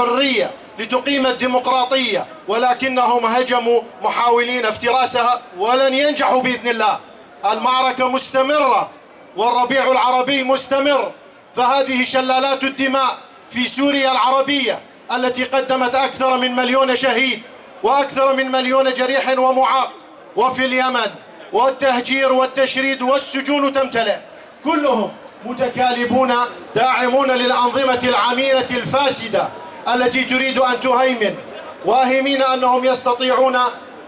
الحرية، لتقيم الديمقراطية، ولكنهم هجموا محاولين افتراسها ولن ينجحوا بإذن الله. المعركة مستمرة والربيع العربي مستمر، فهذه شلالات الدماء في سوريا العربية التي قدمت أكثر من 1,000,000 شهيد وأكثر من 1,000,000 جريح ومعاق، وفي اليمن والتهجير والتشريد والسجون تمتلئ، كلهم متكالبون داعمون للأنظمة العميلة الفاسدة التي تريد أن تهيمن، واهمين أنهم يستطيعون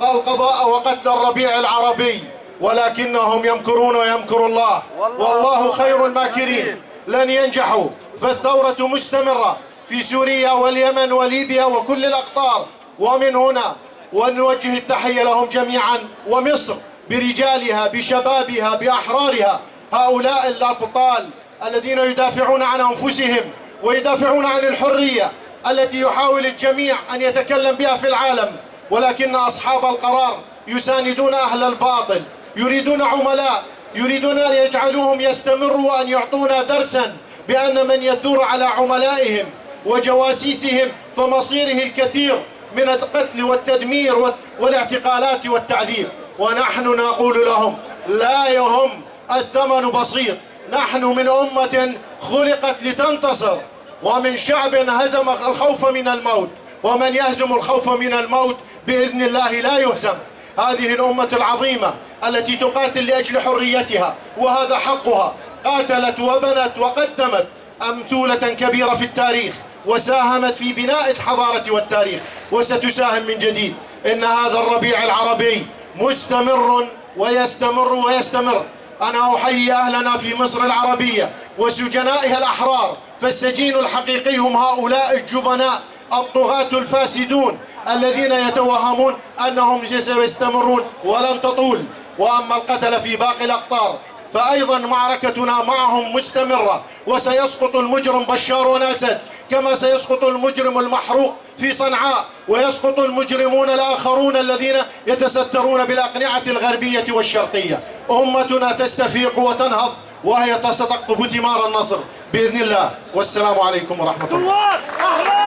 القضاء وقتل الربيع العربي، ولكنهم يمكرون ويمكر الله والله خير الماكرين. لن ينجحوا، فالثورة مستمرة في سوريا واليمن وليبيا وكل الأقطار. ومن هنا ونوجه التحية لهم جميعا، ومصر برجالها بشبابها بأحرارها، هؤلاء الأبطال الذين يدافعون عن أنفسهم ويدافعون عن الحرية التي يحاول الجميع أن يتكلم بها في العالم، ولكن أصحاب القرار يساندون أهل الباطل، يريدون عملاء، يريدون أن يجعلوهم يستمروا وأن يعطونا درسا بأن من يثور على عملائهم وجواسيسهم فمصيره الكثير من القتل والتدمير والاعتقالات والتعذيب. ونحن نقول لهم لا يهم، الثمن بسيط، نحن من أمة خلقت لتنتصر، ومن شعب هزم الخوف من الموت، ومن يهزم الخوف من الموت بإذن الله لا يهزم. هذه الأمة العظيمة التي تقاتل لأجل حريتها وهذا حقها، قاتلت وبنت وقدمت أمثولة كبيرة في التاريخ، وساهمت في بناء الحضارة والتاريخ، وستساهم من جديد. إن هذا الربيع العربي مستمر ويستمر ويستمر. أنا أحيي أهلنا في مصر العربية وسجنائها الأحرار، فالسجين الحقيقي هم هؤلاء الجبناء الطغاة الفاسدون الذين يتوهمون أنهم سيستمرون ولن تطول. وأما القتل في باقي الأقطار فأيضا معركتنا معهم مستمرة، وسيسقط المجرم بشار الأسد كما سيسقط المجرم المحروق في صنعاء، ويسقط المجرمون الآخرون الذين يتسترون بالأقنعة الغربية والشرقية. أمتنا تستفيق وتنهض، وهي ستقطف ثمار النصر بإذن الله. والسلام عليكم ورحمة الله.